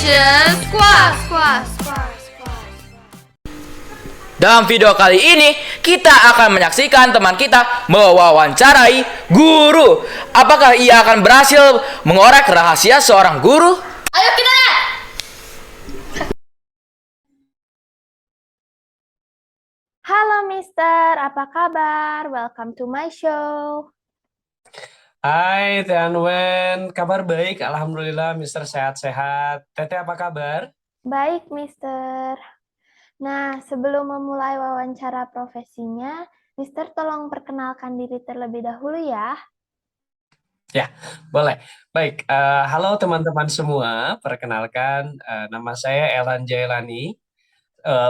Action Squad. Squad. Squad. Squad. Dalam video kali ini, kita akan menyaksikan teman kita mewawancarai guru. Apakah ia akan berhasil mengorek rahasia seorang guru? Ayo kita lihat. Halo Mister, apa kabar? Welcome to my show. Hai Teh Anwen, kabar baik, alhamdulillah Mister sehat-sehat. Teteh apa kabar? Baik Mister. Nah, sebelum memulai wawancara profesinya, Mister tolong perkenalkan diri terlebih dahulu ya. Ya, boleh. Baik, halo teman-teman semua, perkenalkan nama saya Elan Jailani,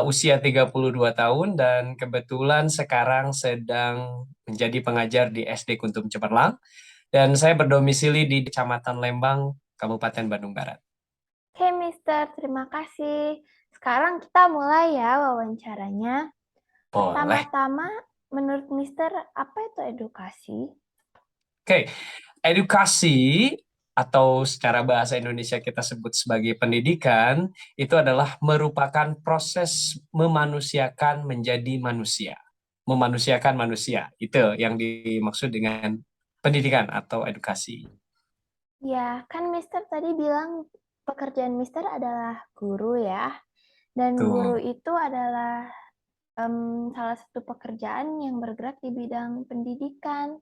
usia 32 tahun dan kebetulan sekarang sedang menjadi pengajar di SD Kuntum Cemerlang dan saya berdomisili di Kecamatan Lembang, Kabupaten Bandung Barat. Oke Mister, terima kasih. Sekarang kita mulai ya wawancaranya. Boleh. Pertama-tama, menurut Mister, apa itu edukasi? Oke, edukasi atau secara bahasa Indonesia kita sebut sebagai pendidikan, itu adalah merupakan proses memanusiakan menjadi manusia. Memanusiakan manusia, itu yang dimaksud dengan pendidikan atau edukasi. Ya, kan Mister tadi bilang pekerjaan Mister adalah guru ya. Dan Tuh. guru itu adalah salah satu pekerjaan yang bergerak di bidang pendidikan.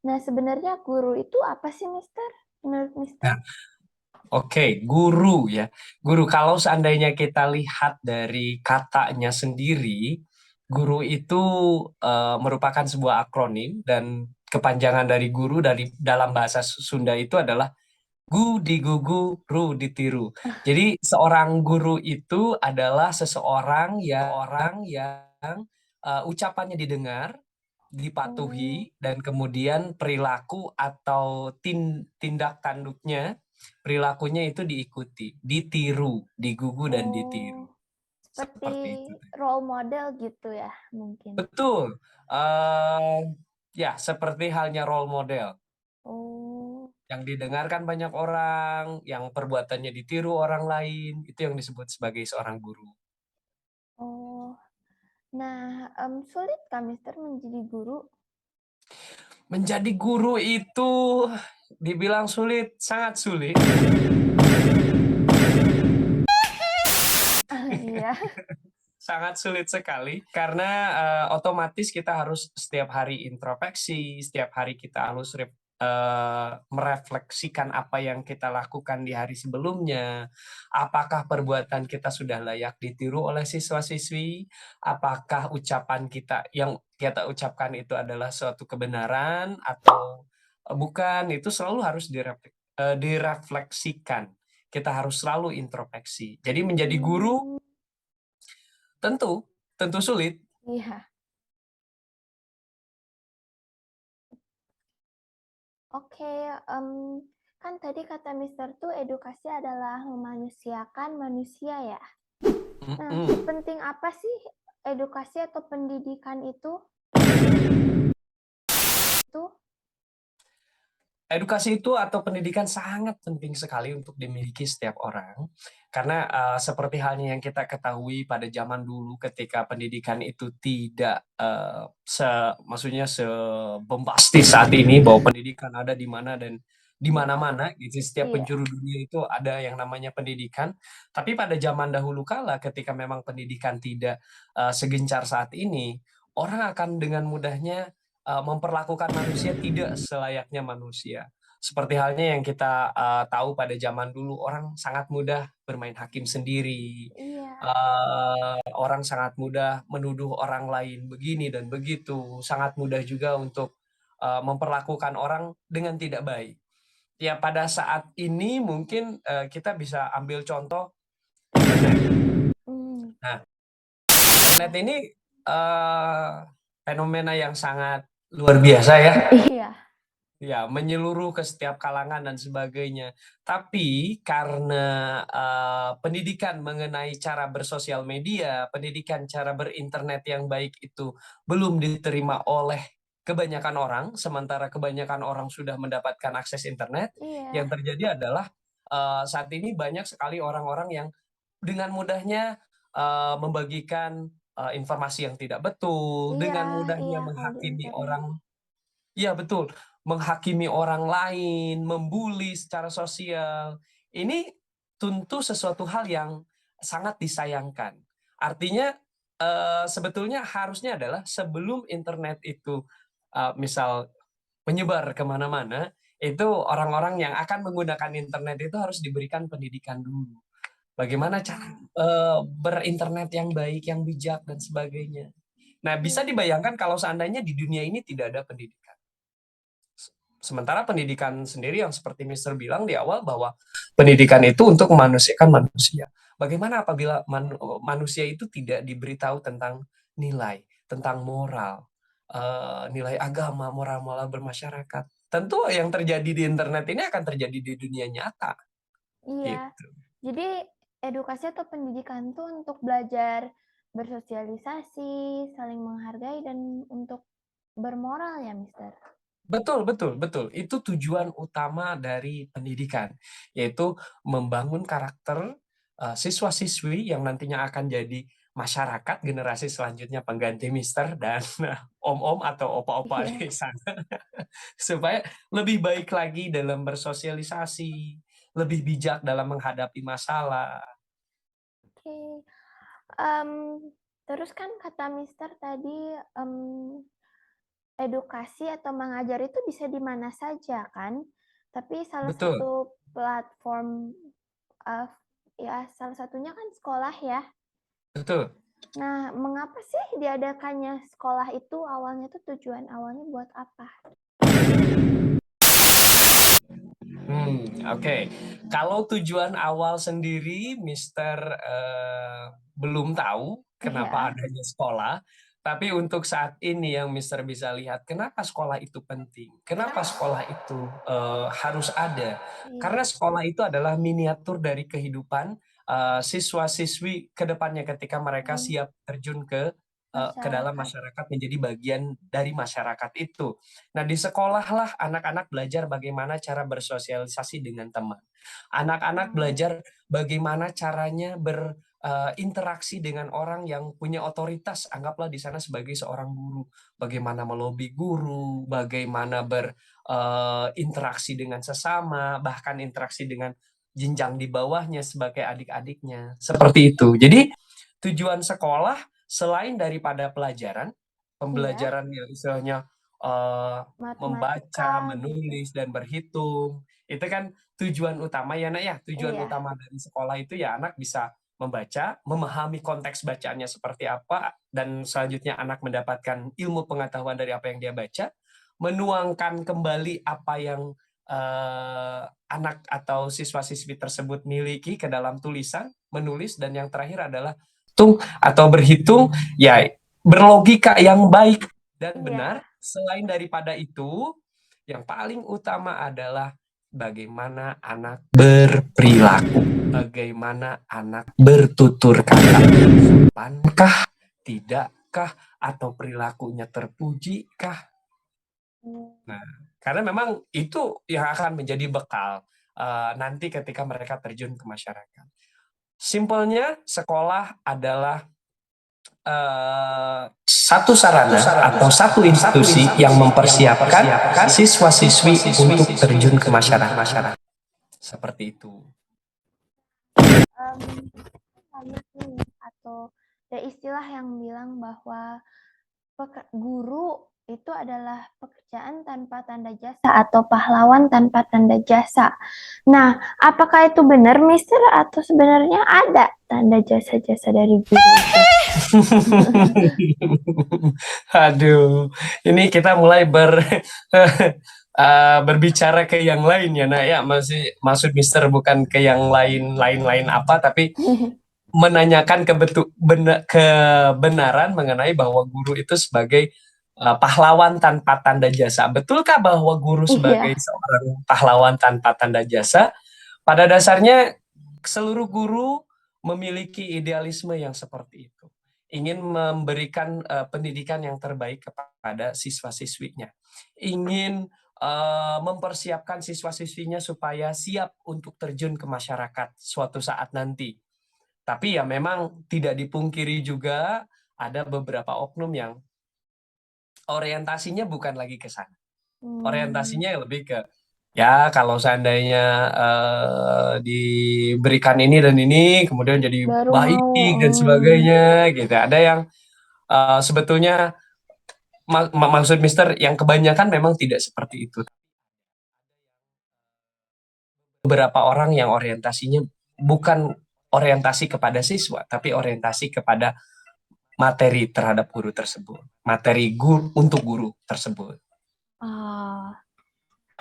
Nah, sebenarnya guru itu apa sih, Mister? Menurut Mister? Nah, Oke, guru ya. Guru, kalau seandainya kita lihat dari katanya sendiri, guru itu merupakan sebuah akronim dan kepanjangan dari guru dari dalam bahasa Sunda itu adalah gu digugu, ru ditiru. Jadi seorang guru itu adalah seseorang yang ucapannya didengar, dipatuhi, dan kemudian perilaku atau tindak tanduknya, perilakunya itu diikuti, ditiru, digugu dan ditiru. Seperti Seperti itu. role model gitu ya, mungkin. Betul. Ya, seperti halnya role model. Oh, Yang didengarkan banyak orang, yang perbuatannya ditiru orang lain, itu yang disebut sebagai seorang guru. oh. Nah, sulitkah Mister menjadi guru? Menjadi guru itu dibilang sulit, sangat sulit. Iya. Sangat sulit sekali karena otomatis kita harus setiap hari introspeksi, setiap hari kita harus merefleksikan apa yang kita lakukan di hari sebelumnya. Apakah perbuatan kita sudah layak ditiru oleh siswa-siswi? Apakah ucapan kita yang kita ucapkan itu adalah suatu kebenaran atau bukan? Itu selalu harus direfleksikan. Kita harus selalu introspeksi. Jadi menjadi guru tentu sulit. Iya. Oke, kan tadi kata Mister tuh edukasi adalah memanusiakan manusia ya. Nah, sepenting apa sih edukasi atau pendidikan itu? Edukasi itu atau pendidikan sangat penting sekali untuk dimiliki setiap orang. Karena seperti halnya yang kita ketahui pada zaman dulu ketika pendidikan itu tidak maksudnya sebombastis saat ini bahwa pendidikan ada di mana dan di mana-mana gitu. Setiap Iya. penjuru dunia itu ada yang namanya pendidikan. Tapi pada zaman dahulu kala ketika memang pendidikan tidak segencar saat ini, orang akan dengan mudahnya memperlakukan manusia tidak selayaknya manusia. Seperti halnya yang kita tahu pada zaman dulu, orang sangat mudah bermain hakim sendiri. Iya. Orang sangat mudah menuduh orang lain begini dan begitu. Sangat mudah juga untuk memperlakukan orang dengan tidak baik. Ya, pada saat ini mungkin kita bisa ambil contoh internet. Nah, internet ini fenomena yang sangat luar biasa ya. Iya. Ya, menyeluruh ke setiap kalangan dan sebagainya. Tapi karena pendidikan mengenai cara bersosial media, pendidikan cara berinternet yang baik itu belum diterima oleh kebanyakan orang, sementara kebanyakan orang sudah mendapatkan akses internet, Iya. yang terjadi adalah saat ini banyak sekali orang-orang yang dengan mudahnya membagikan informasi yang tidak betul, Iya, dengan mudahnya iya, kalau di menghakimi internet. orang. Iya betul, menghakimi orang lain, membuli secara sosial. Ini tentu sesuatu hal yang sangat disayangkan. Artinya sebetulnya harusnya adalah sebelum internet itu misal menyebar kemana-mana, itu orang-orang yang akan menggunakan internet itu harus diberikan pendidikan dulu. Bagaimana cara berinternet yang baik, yang bijak dan sebagainya. Nah, bisa dibayangkan kalau seandainya di dunia ini tidak ada pendidikan. Sementara pendidikan sendiri yang seperti Mister bilang di awal bahwa pendidikan itu untuk memanusiakan manusia. Bagaimana apabila manusia itu tidak diberitahu tentang nilai, tentang moral, nilai agama, moral-moral bermasyarakat. Tentu yang terjadi di internet ini akan terjadi di dunia nyata. Iya. Gitu. Jadi edukasi atau pendidikan tuh untuk belajar bersosialisasi, saling menghargai, dan untuk bermoral ya, Mister? Betul, betul, betul. Itu tujuan utama dari pendidikan, yaitu membangun karakter siswa-siswi yang nantinya akan jadi masyarakat generasi selanjutnya pengganti Mister dan om-om atau opa-opa Iya. di sana. Supaya lebih baik lagi dalam bersosialisasi, lebih bijak dalam menghadapi masalah. Oke. Terus kan kata Mister tadi edukasi atau mengajar itu bisa di mana saja kan? Tapi salah Betul, satu platform ya salah satunya kan sekolah ya. betul. Nah, mengapa sih diadakannya sekolah itu awalnya tuh tujuan awalnya buat apa? Oke. Kalau tujuan awal sendiri, Mister belum tahu kenapa Iya, adanya sekolah. Tapi untuk saat ini yang Mister bisa lihat, kenapa sekolah itu penting? Kenapa sekolah itu harus ada? iya, Karena sekolah itu adalah miniatur dari kehidupan siswa-siswi ke depannya ketika mereka hmm, siap terjun ke dalam masyarakat. masyarakat, menjadi bagian dari masyarakat itu. Nah, di sekolahlah anak-anak belajar bagaimana cara bersosialisasi dengan teman. Anak-anak Oh, belajar bagaimana caranya berinteraksi dengan orang yang punya otoritas. Anggaplah di sana sebagai seorang guru. Bagaimana melobi guru, bagaimana berinteraksi dengan sesama, bahkan interaksi dengan jenjang di bawahnya sebagai adik-adiknya. Seperti itu. Jadi tujuan sekolah selain daripada pelajaran, iya, pembelajaran yang istilahnya eh, matematika membaca, gitu. menulis, dan berhitung. Itu kan tujuan utama ya, Nak ya. Tujuan Iya, utama dari sekolah itu ya anak bisa membaca, memahami konteks bacaannya seperti apa, dan selanjutnya anak mendapatkan ilmu pengetahuan dari apa yang dia baca, menuangkan kembali apa yang anak atau siswa-siswi tersebut miliki ke dalam tulisan, menulis, dan yang terakhir adalah hitung atau berhitung, ya berlogika yang baik dan benar. iya. Selain daripada itu, yang paling utama adalah bagaimana anak berperilaku, bagaimana anak bertutur kata, sopankah, tidakkah, atau perilakunya terpujikah. Nah, karena memang itu yang akan menjadi bekal nanti ketika mereka terjun ke masyarakat. Simpelnya, sekolah adalah satu sarana atau satu institusi yang mempersiapkan siswa-siswi untuk terjun ke masyarakat. Seperti itu. Banyak nih atau ada istilah yang bilang bahwa guru itu adalah pekerjaan tanpa tanda jasa atau pahlawan tanpa tanda jasa. Nah, apakah itu benar, Mister, atau sebenarnya ada tanda jasa-jasa dari guru itu? Aduh, ini kita mulai berbicara ke yang lain ya, nah ya, masih maksud Mister bukan ke yang lain apa, tapi menanyakan kebenaran mengenai bahwa guru itu sebagai pahlawan tanpa tanda jasa. Betulkah bahwa guru sebagai Iya, seorang pahlawan tanpa tanda jasa? Pada dasarnya seluruh guru memiliki idealisme yang seperti itu. Ingin memberikan pendidikan yang terbaik kepada siswa-siswinya. Ingin mempersiapkan siswa-siswinya supaya siap untuk terjun ke masyarakat suatu saat nanti. Tapi ya memang tidak dipungkiri juga ada beberapa oknum yang orientasinya bukan lagi ke sana. Orientasinya lebih ke ya kalau seandainya diberikan ini dan ini kemudian jadi Baru baik mau. dan sebagainya gitu. Ada yang sebetulnya maksud Mister yang kebanyakan memang tidak seperti itu. Beberapa orang yang orientasinya bukan orientasi kepada siswa, tapi orientasi kepada materi terhadap guru tersebut, materi guru untuk guru tersebut. Oh,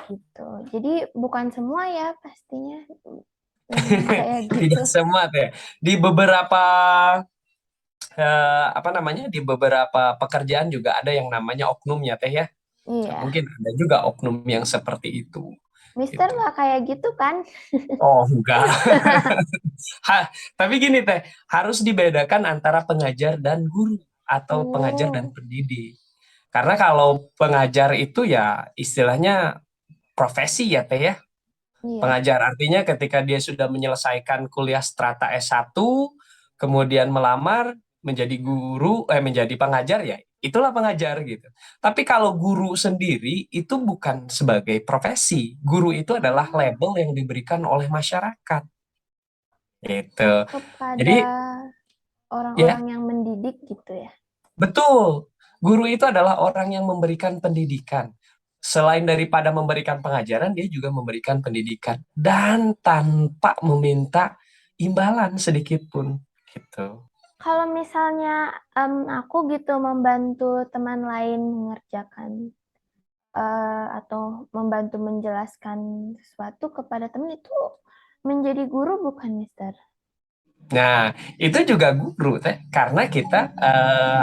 gitu. Jadi bukan semua ya pastinya kayak gitu. Tidak semua teh. Di beberapa apa namanya? Di beberapa pekerjaan juga ada yang namanya oknumnya teh ya. Nah, Iya. mungkin ada juga oknum yang seperti itu. Mister Gitu. nggak kayak gitu kan? Oh, enggak. Tapi gini teh, harus dibedakan antara pengajar dan guru atau pengajar dan Oh, pendidik. Karena kalau pengajar itu ya istilahnya profesi ya teh ya. iya. Pengajar artinya ketika dia sudah menyelesaikan kuliah strata S1, kemudian melamar menjadi guru, menjadi pengajar ya, itulah pengajar gitu. Tapi kalau guru sendiri itu bukan sebagai profesi. Guru itu adalah Oh, label yang diberikan oleh masyarakat. Gitu. Jadi kepada ya orang-orang yang mendidik gitu ya. betul. Guru itu adalah orang yang memberikan pendidikan. Selain daripada memberikan pengajaran, dia juga memberikan pendidikan dan tanpa meminta imbalan sedikit pun, gitu. Kalau misalnya aku gitu membantu teman lain mengerjakan atau membantu menjelaskan sesuatu kepada teman itu menjadi guru bukan, Mister? Nah, itu juga guru teh, karena kita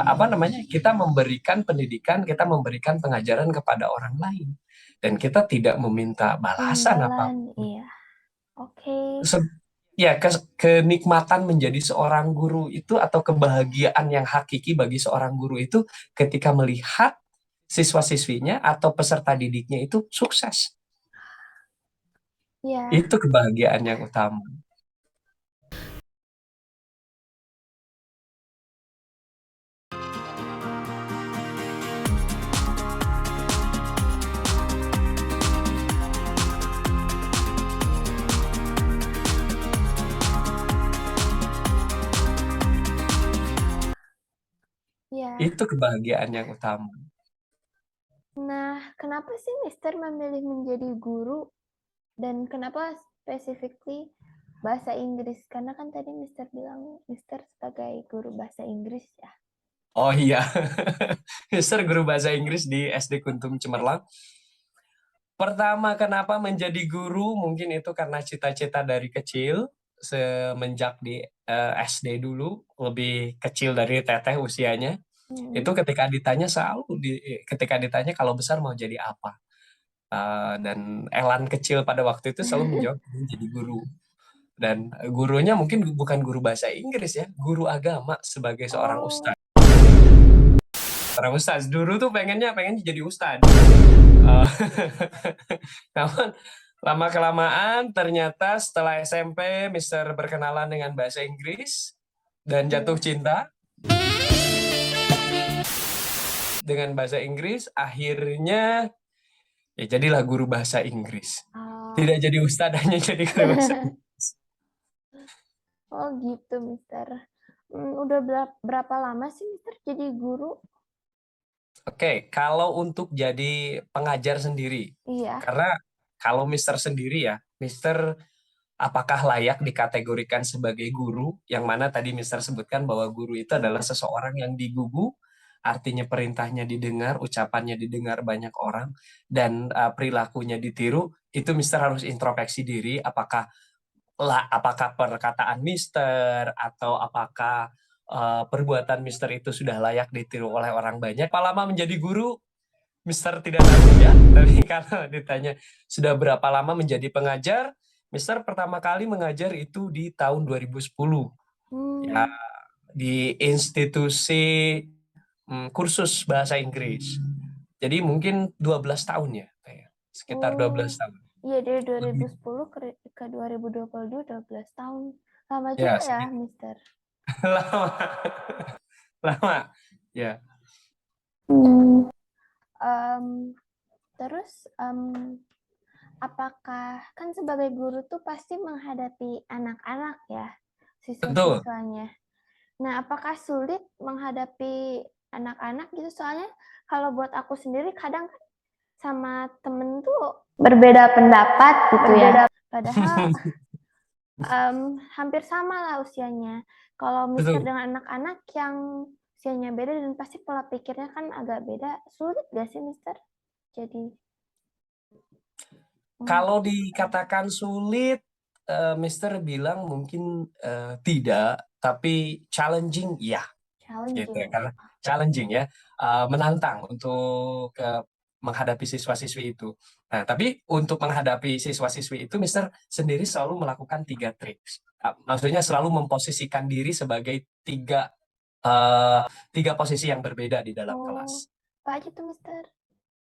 apa namanya? Kita memberikan pendidikan, kita memberikan pengajaran kepada orang lain dan kita tidak meminta balasan Imbalan, apapun. iya. Oke. Ya, kenikmatan menjadi seorang guru itu atau kebahagiaan yang hakiki bagi seorang guru itu ketika melihat siswa-siswinya atau peserta didiknya itu sukses. Ya. Itu kebahagiaan yang utama. Ya. Itu kebahagiaan yang utama. Nah, kenapa sih Mister memilih menjadi guru dan kenapa specifically bahasa Inggris? Karena kan tadi Mister bilang Mister sebagai guru bahasa Inggris ya. Oh iya, Mister guru bahasa Inggris di SD Kuntum Cemerlang. Pertama, kenapa menjadi guru? Mungkin itu karena cita-cita dari kecil, semenjak di SD dulu, lebih kecil dari teteh usianya. Itu ketika ditanya kalau besar mau jadi apa. Dan Elan kecil pada waktu itu selalu menjawab ingin jadi guru. Dan gurunya mungkin bukan guru bahasa Inggris ya, guru agama sebagai seorang Oh, ustadz. Seorang ustadz dulu tuh pengen jadi ustadz. Namun lama kelamaan ternyata setelah SMP Mister berkenalan dengan bahasa Inggris dan jatuh iya. cinta dengan bahasa Inggris, akhirnya ya jadilah guru bahasa Inggris. Oh, Tidak jadi ustadz, hanya jadi guru bahasa Inggris. oh gitu, Mister. Udah berapa lama sih Mister jadi guru? Oke, kalau untuk jadi pengajar sendiri, Iya. karena kalau Mister sendiri ya, Mister apakah layak dikategorikan sebagai guru, yang mana tadi Mister sebutkan bahwa guru itu adalah seseorang yang digugu, artinya perintahnya didengar, ucapannya didengar banyak orang, dan perilakunya ditiru, itu Mister harus introspeksi diri, apakah perkataan Mister atau apakah perbuatan Mister itu sudah layak ditiru oleh orang banyak. Apa lama menjadi guru? Mister tidak tahu ya, tapi kalau ditanya sudah berapa lama menjadi pengajar, Mister pertama kali mengajar itu di tahun 2010 ya, Hmm, di institusi kursus bahasa Inggris. Jadi mungkin 12 tahun ya. sekitar 12 tahun. Iya, dari Lebih. 2010 ke 2022, 12 tahun. Lama Ya, juga ya, Mister. lama, lama, ya. Terus, apakah kan sebagai guru tuh pasti menghadapi anak-anak ya, Betul. siswa-siswanya. Nah, apakah sulit menghadapi anak-anak gitu? Soalnya kalau buat aku sendiri kadang kan sama temen tuh berbeda pendapat gitu ya. Padahal hampir sama lah usianya. Kalau Mister Betul. dengan anak-anak yang usianya beda dan pasti pola pikirnya kan agak beda, sulit gak sih Mister? Jadi Kalau dikatakan sulit, Mister bilang mungkin tidak, tapi challenging ya, gitu ya. challenging. Karena challenging ya, menantang untuk menghadapi siswa-siswi itu. Nah, tapi untuk menghadapi siswa-siswi itu, Mister sendiri selalu melakukan 3 trik. Maksudnya selalu memposisikan diri sebagai tiga posisi yang berbeda di dalam kelas. Apa aja tuh Mister?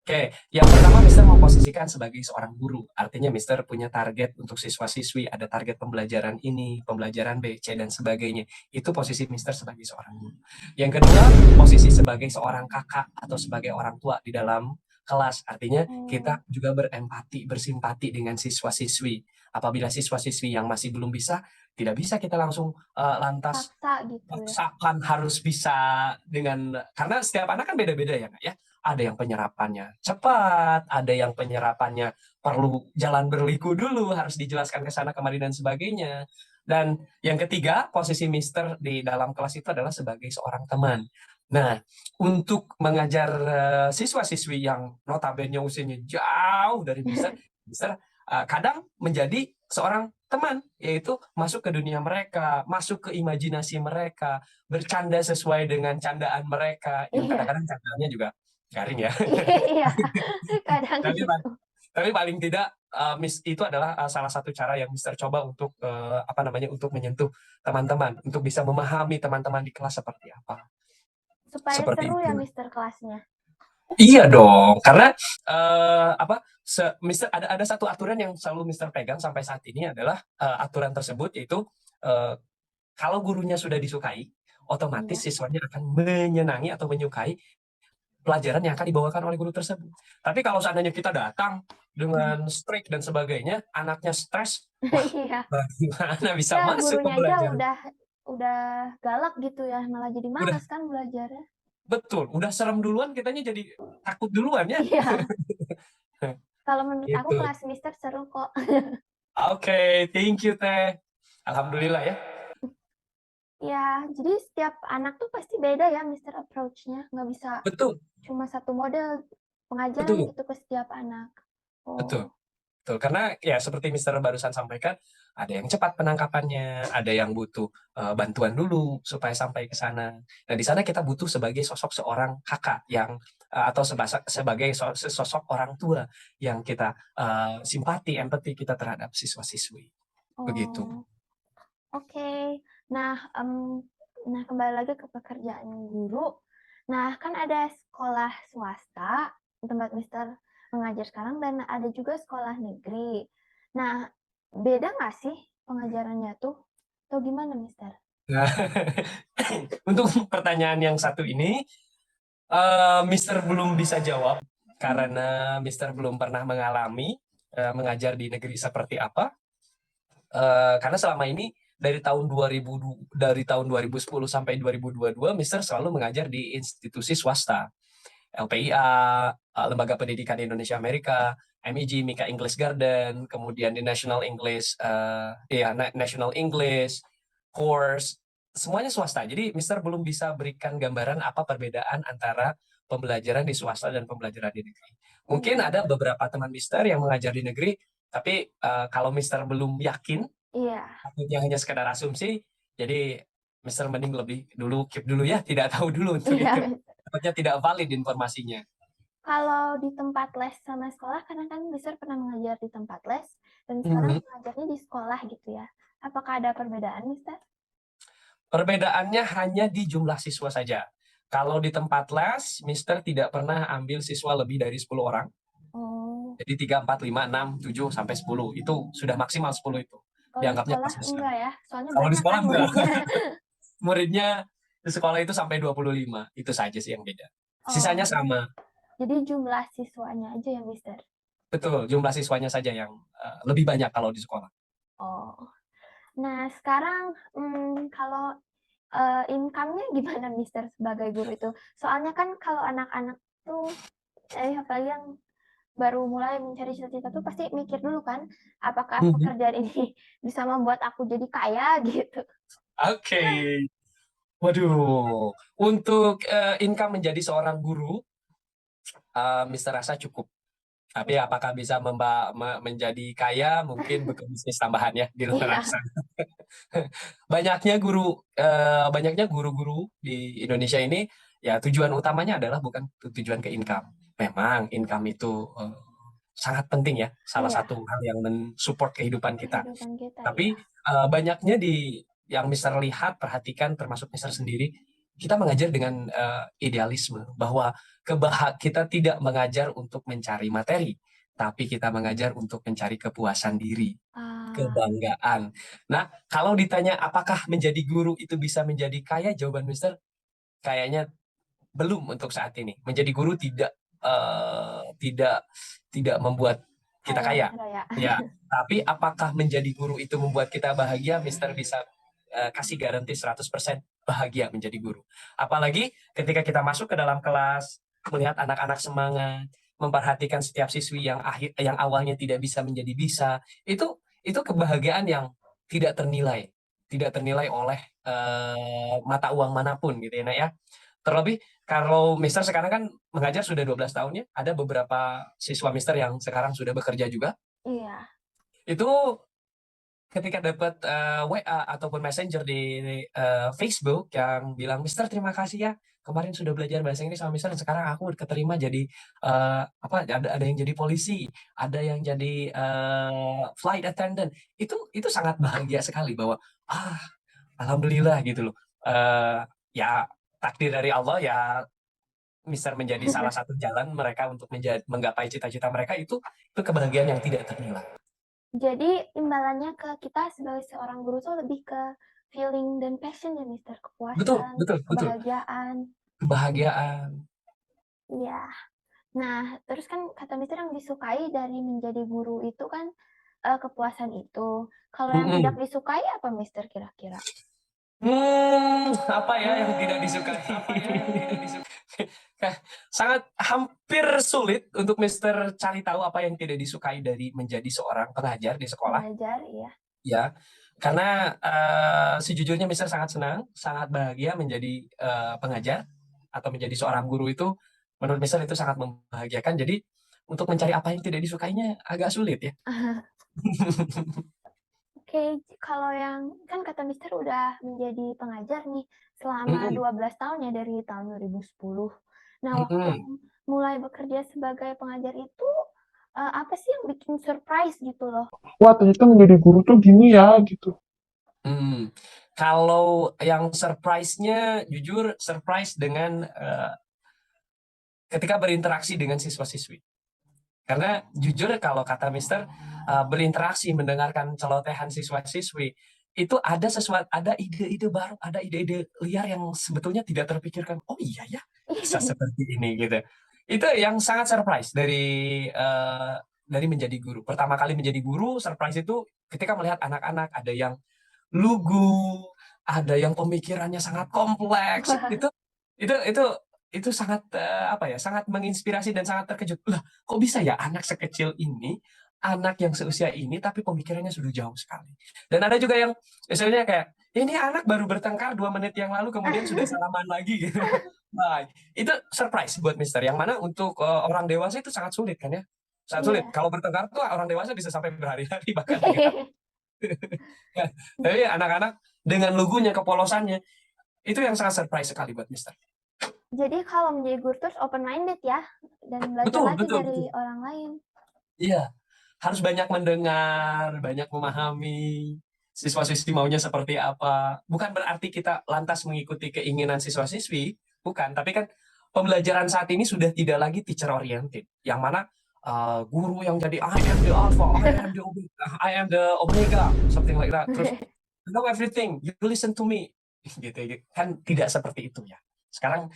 Oke, yang pertama Mister memposisikan sebagai seorang guru. Artinya Mister punya target untuk siswa-siswi, ada target pembelajaran ini, pembelajaran B, C, dan sebagainya. Itu posisi Mister sebagai seorang guru. Yang kedua, posisi sebagai seorang kakak atau sebagai orang tua di dalam kelas. Artinya kita juga berempati, bersimpati dengan siswa-siswi. Apabila siswa-siswi yang masih belum bisa, tidak bisa kita langsung lantas Paksa gitu ya. paksakan harus bisa karena setiap anak kan beda-beda ya, Kak, ya. Ada yang penyerapannya cepat, ada yang penyerapannya perlu jalan berliku dulu, harus dijelaskan ke sana kemari dan sebagainya. Dan yang ketiga, posisi Mister di dalam kelas itu adalah sebagai seorang teman. Nah, untuk mengajar siswa-siswi yang notabene usianya jauh dari Mister, Mister kadang menjadi seorang teman, yaitu masuk ke dunia mereka, masuk ke imajinasi mereka, bercanda sesuai dengan candaan mereka, yang kadang-kadang candaannya juga garing ya. Iya, kadang Tapi, gitu. tapi paling tidak itu adalah salah satu cara yang Mister coba untuk untuk menyentuh teman-teman, untuk bisa memahami teman-teman di kelas seperti apa. Supaya Seperti seru itu. ya Mister kelasnya. Iya dong, karena Mister ada satu aturan yang selalu Mister pegang sampai saat ini adalah aturan tersebut, yaitu kalau gurunya sudah disukai, otomatis siswanya akan menyenangi atau menyukai pelajaran yang akan dibawakan oleh guru tersebut. Tapi kalau seandainya kita datang dengan strict dan sebagainya, anaknya stres, wah, Iya. bagaimana bisa Ya, masuk ke gurunya aja pelajaran? udah galak gitu ya, malah jadi Udah, malas kan belajarnya. betul, udah serem duluan, kitanya jadi takut duluan ya. Iya. Kalau menurut aku Gitu. kelas Mister seru kok. Oke, thank you Teh. Alhamdulillah ya. Ya, jadi setiap anak tuh pasti beda ya Mister approach-nya. Nggak bisa Betul, cuma satu model pengajaran betul, gitu ke setiap anak. betul. Betul, karena ya seperti Mister barusan sampaikan, ada yang cepat penangkapannya, ada yang butuh bantuan dulu supaya sampai ke sana. Nah, di sana kita butuh sebagai sosok seorang kakak yang atau sebagai sosok orang tua yang kita simpati, empati kita terhadap siswa-siswi. Begitu. Oke. Nah, kembali lagi ke pekerjaan guru. Nah, kan ada sekolah swasta tempat Mister mengajar sekarang dan ada juga sekolah negeri. Nah, beda nggak sih pengajarannya tuh? Atau gimana, Mister? Nah, untuk pertanyaan yang satu ini, Mister belum bisa jawab karena Mister belum pernah mengalami mengajar di negeri seperti apa. Karena selama ini dari tahun 2010 sampai 2022 Mister selalu mengajar di institusi swasta. LPIA, Lembaga Pendidikan Indonesia Amerika, MEG, Mika English Garden, kemudian di National English, National English Course, semuanya swasta. Jadi Mister belum bisa berikan gambaran apa perbedaan antara pembelajaran di swasta dan pembelajaran di negeri. Mungkin ada beberapa teman Mister yang mengajar di negeri, tapi kalau Mister belum yakin, takutnya hanya sekedar asumsi, jadi Mister mending lebih dulu keep dulu ya, tidak tahu dulu untuk itu. Takutnya tidak valid informasinya. Kalau di tempat les sama sekolah, karena kan Mister pernah mengajar di tempat les, dan sekarang mengajarnya di sekolah gitu ya. Apakah ada perbedaan, Mister? Perbedaannya hanya di jumlah siswa saja. Kalau di tempat les, Mister tidak pernah ambil siswa lebih dari 10 orang. Jadi 3, 4, 5, 6, 7 sampai 10 itu sudah maksimal 10 itu. Kalau di Dianggapnya sekolah kelas besar. enggak ya? Soalnya Kalau di banyak sekolah kan enggak. muridnya. Muridnya di sekolah itu sampai 25. Itu saja sih yang beda. Sisanya Oh, sama. jadi jumlah siswanya aja ya, Mister? Betul, jumlah siswanya saja yang lebih banyak kalau di sekolah. Oh. Nah, sekarang kalau income-nya gimana, Mister, sebagai guru itu? Soalnya kan kalau anak-anak tuh, apalagi yang baru mulai mencari cita-cita tuh pasti mikir dulu kan, apakah pekerjaan ini bisa membuat aku jadi kaya gitu. Oke. Waduh, untuk income menjadi seorang guru, Mister rasa cukup. Tapi apakah bisa menjadi kaya, mungkin berbisnis tambahan ya di luar Iya. sana. Banyaknya guru-guru di Indonesia ini, ya tujuan utamanya adalah bukan tujuan ke income. Memang income itu sangat penting ya, salah Iya, satu hal yang mensupport kehidupan kita. kehidupan kita Tapi ya. banyaknya yang Mister lihat, perhatikan, termasuk Mister sendiri, kita mengajar dengan idealisme bahwa kita tidak mengajar untuk mencari materi, tapi kita mengajar untuk mencari kepuasan diri, Ah, kebanggaan. Nah, kalau ditanya apakah menjadi guru itu bisa menjadi kaya, jawaban Mister kayaknya belum untuk saat ini. Menjadi guru tidak tidak membuat kita kaya. enggak ya? Ya, tapi apakah menjadi guru itu membuat kita bahagia? Mister bisa kasih garansi 100% bahagia menjadi guru. Apalagi ketika kita masuk ke dalam kelas, melihat anak-anak semangat, memperhatikan setiap siswi yang awalnya tidak bisa menjadi bisa, itu kebahagiaan yang tidak ternilai oleh mata uang manapun gitu ya, Nak ya. Terlebih kalau Mister sekarang kan mengajar sudah 12 tahun ya, ada beberapa siswa Mister yang sekarang sudah bekerja juga. Iya. Itu ketika dapat WA ataupun Messenger di Facebook yang bilang, "Mister terima kasih ya, kemarin sudah belajar bahasa Inggris sama Mister dan sekarang aku keterima jadi ada yang jadi polisi, ada yang jadi flight attendant." Itu sangat bahagia sekali bahwa alhamdulillah gitu loh. Ya takdir dari Allah ya, Mister menjadi salah satu jalan mereka untuk menggapai cita-cita mereka, itu kebahagiaan yang tidak ternilai. Jadi imbalannya ke kita sebagai seorang guru tuh lebih ke feeling dan passion ya, Mister, Betul, kepuasan, betul, betul. kebahagiaan. Kebahagiaan. Iya. Nah, terus kan kata Mister yang disukai dari menjadi guru itu kan kepuasan itu. Kalau yang tidak disukai apa, Mister, kira-kira? Apa ya yang tidak disukai? Sangat hampir sulit untuk Mister cari tahu apa yang tidak disukai dari menjadi seorang pengajar di sekolah. Pengajar, iya. Ya, karena sejujurnya Mister sangat senang, sangat bahagia menjadi pengajar atau menjadi seorang guru itu, menurut Mister itu sangat membahagiakan. Jadi untuk mencari apa yang tidak disukainya agak sulit ya. Oke, kalau yang kan kata Mister udah menjadi pengajar nih selama 12 tahun ya dari tahun 2010. Nah, waktu mulai bekerja sebagai pengajar itu apa sih yang bikin surprise gitu loh? Wah ternyata menjadi guru tuh gini ya gitu. Kalau yang surprise-nya, jujur surprise dengan ketika berinteraksi dengan siswa-siswi. Karena jujur kalau kata Mister, berinteraksi, mendengarkan celotehan siswa-siswi, itu ada ide-ide baru, ada ide-ide liar yang sebetulnya tidak terpikirkan. Oh iya ya, bisa seperti ini gitu. Itu yang sangat surprise dari menjadi guru. Pertama kali menjadi guru, surprise itu ketika melihat anak-anak ada yang lugu, ada yang pemikirannya sangat kompleks. Itu sangat sangat menginspirasi dan sangat terkejut. Lah, kok bisa ya anak sekecil ini, anak yang seusia ini tapi pemikirannya sudah jauh sekali. Dan ada juga yang misalnya kayak ini anak baru bertengkar 2 menit yang lalu kemudian sudah salaman lagi gitu. Nah, itu surprise buat Mister. Yang mana untuk orang dewasa itu sangat sulit kan ya? Sangat sulit. Iya. Kalau bertengkar tuh orang dewasa bisa sampai berhari-hari bahkan ya. Tapi anak-anak dengan lugunya, kepolosannya, itu yang sangat surprise sekali buat Mister. Jadi kalau menjadi guru terus open minded ya dan belajar Betul, lagi betul, dari betul. orang lain. Iya, harus banyak mendengar, banyak memahami siswa-siswi maunya seperti apa. Bukan berarti kita lantas mengikuti keinginan siswa-siswi, bukan. Tapi kan pembelajaran saat ini sudah tidak lagi teacher oriented, yang mana guru yang jadi I am the alpha, I am the omega, something like that. Terus you know everything, you listen to me, gitu. Kan tidak seperti itu ya. Sekarang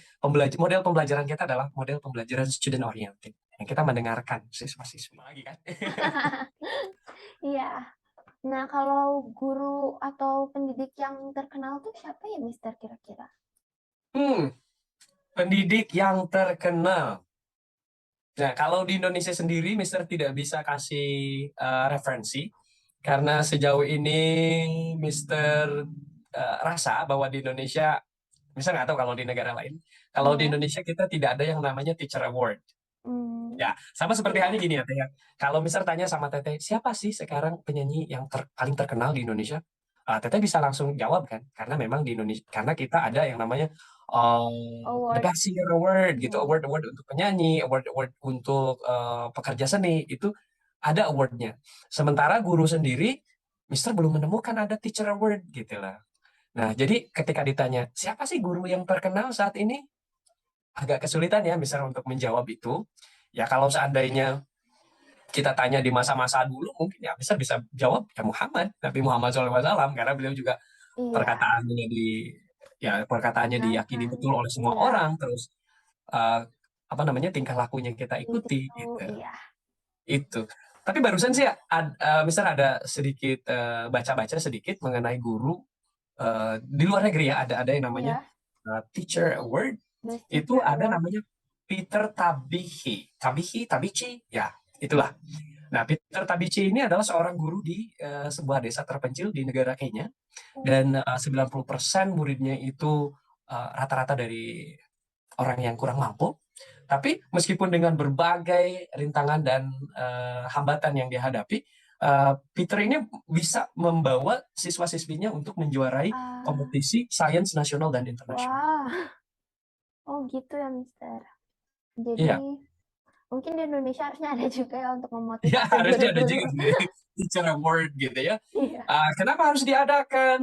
model pembelajaran kita adalah model pembelajaran student oriented, yang kita mendengarkan siswa-siswa lagi kan. Iya. Nah, kalau guru atau pendidik yang terkenal tuh siapa ya, Mister, kira-kira? Pendidik yang terkenal. Nah, kalau di Indonesia sendiri, Mister tidak bisa kasih referensi, karena sejauh ini Mister rasa bahwa di Indonesia, Mister nggak tahu kalau di negara lain, kalau di Iya. Indonesia kita tidak ada yang namanya teacher award. Hmm, Ya, sama seperti iya. halnya gini ya, Teh. Kalau Mister tanya sama Teteh, siapa sih sekarang penyanyi yang paling terkenal di Indonesia? Teteh bisa langsung jawab kan, karena memang di Indonesia, karena kita ada yang namanya The Award. Best Singer Award gitu, Hmm. award untuk penyanyi, award untuk pekerja seni, itu ada awardnya. Sementara guru sendiri, Mister belum menemukan ada teacher award gitu lah. Nah, jadi ketika ditanya siapa sih guru yang terkenal saat ini, agak kesulitan ya Mister untuk menjawab itu. Ya kalau seandainya kita tanya di masa-masa dulu, mungkin ya Mister bisa jawab ya Muhammad, Nabi Muhammad SAW, karena beliau juga Iya. perkataannya diyakini Dengarkan. betul oleh semua Iya. orang, terus eh, apa namanya, tingkah lakunya kita ikuti Ditiru. gitu. Iya. Itu. Tapi barusan sih Mister ada sedikit baca-baca sedikit mengenai guru di luar negeri ya, ada yang namanya Iya. Teacher Award. Best Itu Teacher ada Award. namanya Peter Tabichi, ya, itulah. Nah, Peter Tabichi ini adalah seorang guru di sebuah desa terpencil di negara Kenya, dan 90% muridnya itu rata-rata dari orang yang kurang mampu. Tapi meskipun dengan berbagai rintangan dan hambatan yang dihadapi, Peter ini bisa membawa siswa-siswinya untuk menjuarai Ah, kompetisi sains nasional dan internasional. wah. Oh gitu ya, Mister. Jadi Iya, mungkin di Indonesia harusnya ada juga ya untuk ya memotivasi harusnya ada guru-guru. juga teacher award gitu ya. Iya. Kenapa harus diadakan?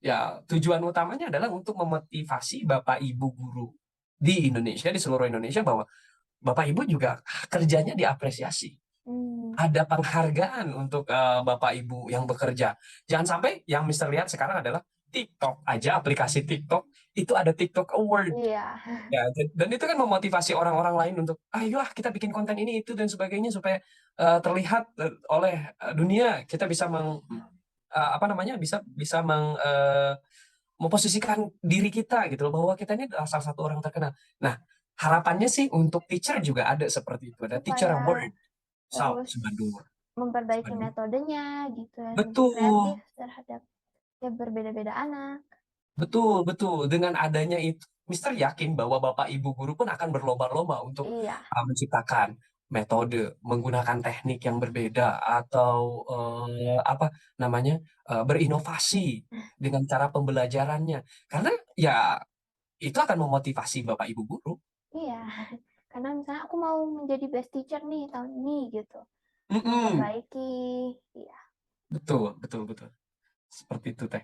Ya, tujuan utamanya adalah untuk memotivasi Bapak Ibu guru di Indonesia, di seluruh Indonesia, bahwa Bapak Ibu juga kerjanya diapresiasi. Hmm. Ada penghargaan untuk Bapak Ibu yang bekerja. Jangan sampai yang Mister lihat sekarang adalah TikTok aja, aplikasi TikTok itu ada TikTok Award. Iya. Ya, dan itu kan memotivasi orang-orang lain untuk, ayolah kita bikin konten ini itu dan sebagainya, supaya terlihat oleh dunia, kita bisa apa namanya, bisa memposisikan diri kita gitu loh, bahwa kita ini adalah salah satu orang terkenal. Nah, harapannya sih untuk teacher juga ada seperti itu, ada Teacher Supaya Award. terus Sebandung. memperbaiki metodenya gitu ya, lebih kreatif Betul, terhadap ya berbeda-beda anak. betul, betul. Dengan adanya itu, Mister yakin bahwa Bapak Ibu guru pun akan berlomba-lomba untuk Iya. menciptakan metode, menggunakan teknik yang berbeda, atau apa namanya, berinovasi dengan cara pembelajarannya. Karena ya itu akan memotivasi Bapak Ibu guru. Iya. Karena misalnya aku mau menjadi best teacher nih tahun ini gitu. Mm-mm. Memperbaiki. Iya. Betul, betul, betul. Seperti itu, Teh.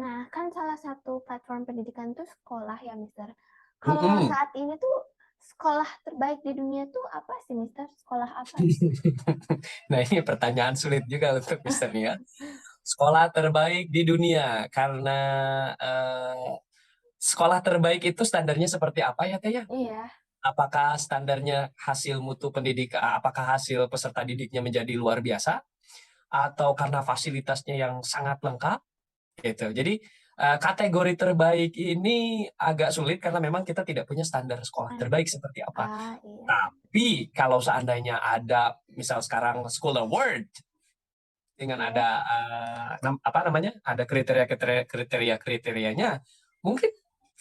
Nah, kan salah satu platform pendidikan tuh sekolah ya, Mister. Kalau Mm-mm. saat ini tuh sekolah terbaik di dunia tuh apa sih, Mister? Sekolah apa? Nah, ini pertanyaan sulit juga untuk Mister nih ya. Sekolah terbaik di dunia, karena sekolah terbaik itu standarnya seperti apa ya, Teh ya? Iya. Apakah standarnya hasil mutu pendidik, apakah hasil peserta didiknya menjadi luar biasa, atau karena fasilitasnya yang sangat lengkap gitu. Jadi kategori terbaik ini agak sulit karena memang kita tidak punya standar sekolah terbaik seperti apa. Iya. Tapi kalau seandainya ada, misal sekarang School Award, dengan Iya. ada apa namanya, ada kriterianya, mungkin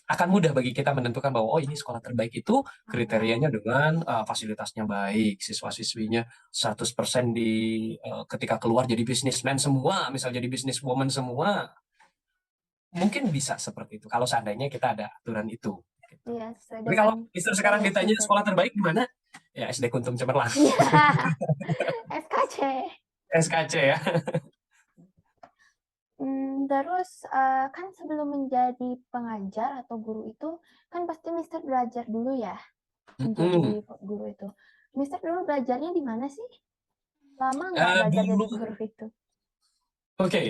akan mudah bagi kita menentukan bahwa oh ini sekolah terbaik itu kriterianya dengan fasilitasnya baik, siswa-siswinya 100% ketika keluar jadi bisnismen semua, misal jadi bisniswoman semua, mungkin bisa seperti itu kalau seandainya kita ada aturan itu. Iya, sesuai Tapi kalau dengan Mister sekarang kriteria ditanya sekolah kriteria. terbaik di mana? Ya SD Kuntum Cemerlang, Iya. SKC. SKC ya. Terus kan sebelum menjadi pengajar atau guru itu kan pasti Mister belajar dulu ya Mm-mm. menjadi guru itu. Mister dulu belajarnya di mana sih? Lama nggak belajar jadi Dulu, guru itu? oke,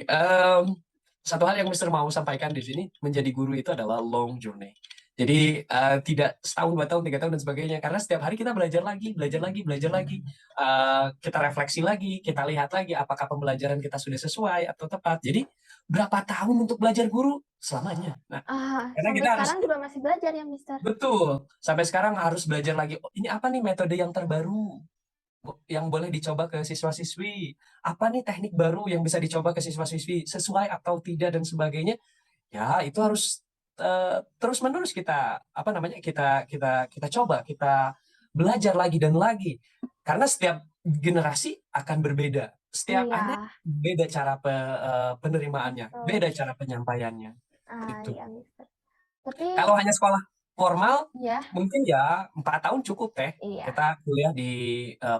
satu hal yang Mister mau sampaikan di sini, menjadi guru itu adalah long journey. Jadi tidak setahun, 2 tahun, 3 tahun dan sebagainya. Karena setiap hari kita belajar lagi, belajar lagi, belajar lagi. Kita refleksi lagi, kita lihat lagi apakah pembelajaran kita sudah sesuai atau tepat. Jadi berapa tahun untuk belajar guru? Selamanya. Nah, karena Sampai kita harus sekarang juga masih belajar ya, Mister? betul. Sampai sekarang harus belajar lagi. Oh, ini apa nih metode yang terbaru yang boleh dicoba ke siswa-siswi? Apa nih teknik baru yang bisa dicoba ke siswa-siswi? Sesuai atau tidak dan sebagainya? Ya, itu harus terus-menerus kita apa namanya? Kita coba, kita belajar lagi dan lagi. Karena setiap generasi akan berbeda. Setiap anak Iya, beda cara penerimaannya, betul. beda cara penyampaiannya. Itu. Iya, Mister. Tapi Kalau hanya sekolah formal, ya, mungkin ya 4 tahun cukup teh. iya. Kita kuliah di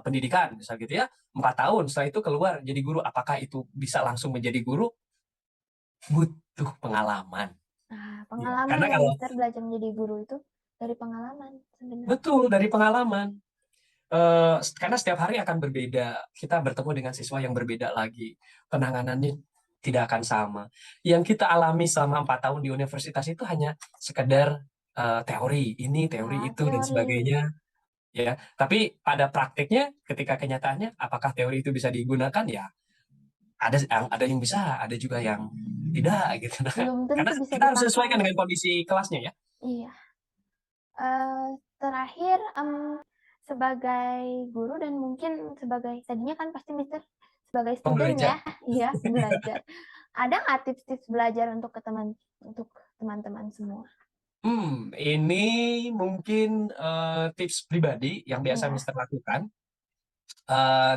pendidikan, misal gitu ya, 4 tahun. Setelah itu keluar jadi guru. Apakah itu bisa langsung menjadi guru? Butuh pengalaman. Ya, Pengalaman karena ya, kalau Mister, belajar menjadi guru itu dari pengalaman sebenarnya. betul dari pengalaman, karena setiap hari akan berbeda. Kita bertemu dengan siswa yang berbeda lagi. Penanganannya tidak akan sama. Yang kita alami selama 4 tahun di universitas itu hanya sekedar teori, ini teori itu dan Teori. sebagainya. Ya, tapi pada praktiknya ketika kenyataannya apakah teori itu bisa digunakan ya ada yang bisa, ada juga yang tidak gitu. Belum Karena tentu bisa kita harus sesuaikan dipakai. dengan kondisi kelasnya ya. Iya. Terakhir, sebagai guru dan mungkin sebagai tadinya kan pasti Mister sebagai student Pembelajar. ya, iya belajar. Ada nggak tips-tips belajar untuk teman-teman semua? Ini mungkin tips pribadi yang biasa Iya, Mister lakukan.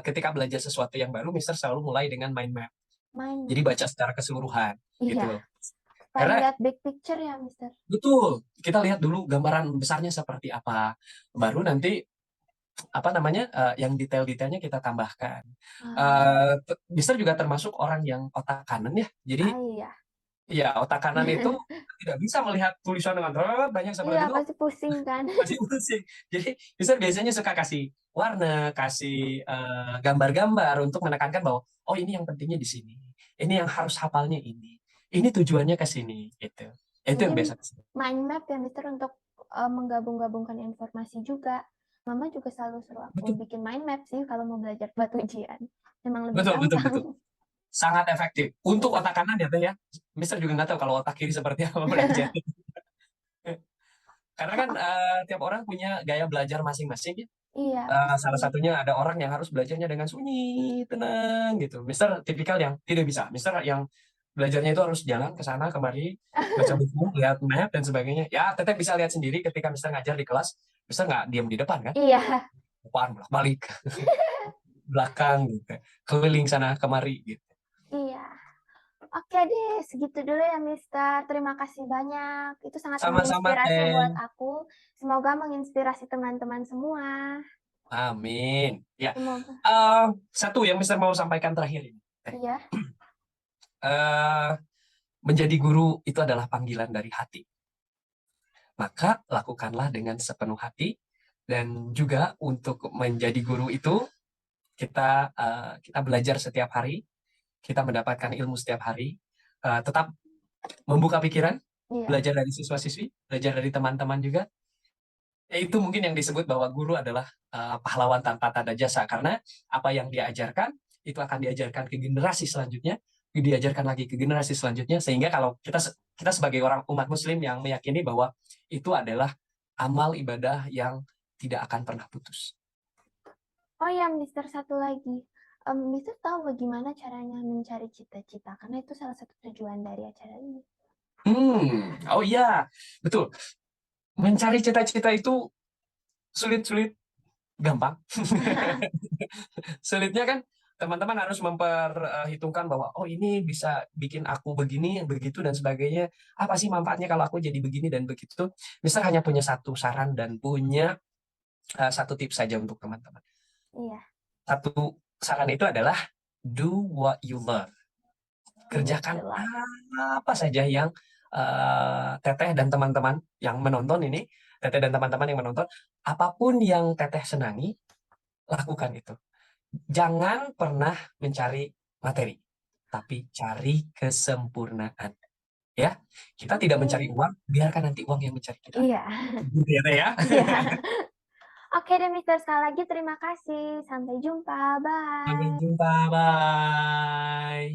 Ketika belajar sesuatu yang baru, Mister selalu mulai dengan mind map. main. Jadi baca secara keseluruhan gitu Iya, loh. supaya Karena lihat big picture ya, Mister. betul, kita lihat dulu gambaran besarnya seperti apa. Baru nanti apa namanya yang detail-detailnya kita tambahkan. Mister juga termasuk orang yang otak kanan ya. Jadi Iya. ya otak kanan itu tidak bisa melihat tulisan dengan banyak seperti Iya, itu. pasti pusing kan. Masih pusing. Jadi Mister biasanya suka kasih warna, kasih gambar-gambar untuk menekankan bahwa oh ini yang pentingnya di sini. Ini yang harus hafalnya ini. Ini tujuannya ke sini gitu. Itu yang Mungkin biasa. mind map ya, Mister, untuk menggabung-gabungkan informasi juga. Mama juga selalu suruh aku Betul, bikin mind map sih kalau mau belajar buat ujian. Memang lebih betul, betul, betul. gampang. Sangat efektif. Untuk Iya. otak kanan ya Teh ya. Mister juga nggak tahu kalau otak kiri seperti apa belajar. Karena kan tiap orang punya gaya belajar masing-masing ya. Iya, Salah pasti. satunya ada orang yang harus belajarnya dengan sunyi, tenang gitu. Mister tipikal yang tidak bisa. Mister yang belajarnya itu harus jalan ke sana kemari, baca buku, lihat map dan sebagainya. Ya, Teteh bisa lihat sendiri ketika Mister ngajar di kelas, Mister nggak diam di depan kan? Iya, Depan, balik, belakang gitu. Keliling sana kemari gitu. iya. Oke deh, segitu dulu ya, Mister. Terima kasih banyak. Itu sangat Sama-sama menginspirasi Teh. buat aku. Semoga menginspirasi teman-teman semua. Amin. Ya, Semoga. satu yang Mister mau sampaikan terakhir ini. Iya, Eh, menjadi guru itu adalah panggilan dari hati. Maka lakukanlah dengan sepenuh hati dan juga untuk menjadi guru itu kita belajar setiap hari, kita mendapatkan ilmu setiap hari, tetap membuka pikiran, iya. belajar dari siswa-siswi, belajar dari teman-teman juga. Itu mungkin yang disebut bahwa guru adalah pahlawan tanpa tanda jasa karena apa yang dia ajarkan itu akan diajarkan ke generasi selanjutnya, diajarkan lagi ke generasi selanjutnya sehingga kalau kita sebagai orang umat muslim yang meyakini bahwa itu adalah amal ibadah yang tidak akan pernah putus. Oh ya, Mister, satu lagi. Mister tahu bagaimana caranya mencari cita-cita? Karena itu salah satu tujuan dari acara ini. Oh iya, betul. Mencari cita-cita itu sulit-sulit, gampang. Sulitnya kan teman-teman harus memperhitungkan bahwa oh ini bisa bikin aku begini, begitu dan sebagainya. Apa sih manfaatnya kalau aku jadi begini dan begitu? Misal hanya punya satu saran dan punya satu tips saja untuk teman-teman. Iya. Satu saran itu adalah do what you love. Kerjakan apa saja yang Teteh dan teman-teman yang menonton ini, Teteh dan teman-teman yang menonton, apapun yang Teteh senangi, lakukan itu. Jangan pernah mencari materi, tapi cari kesempurnaan. Ya, kita tidak mencari Oke. uang, biarkan nanti uang yang mencari kita. Iya. Gitu ya, Teh, ya. Iya. Oke deh, Mister. Sekali lagi terima kasih. Sampai jumpa. Sampai Bye. jumpa, bye.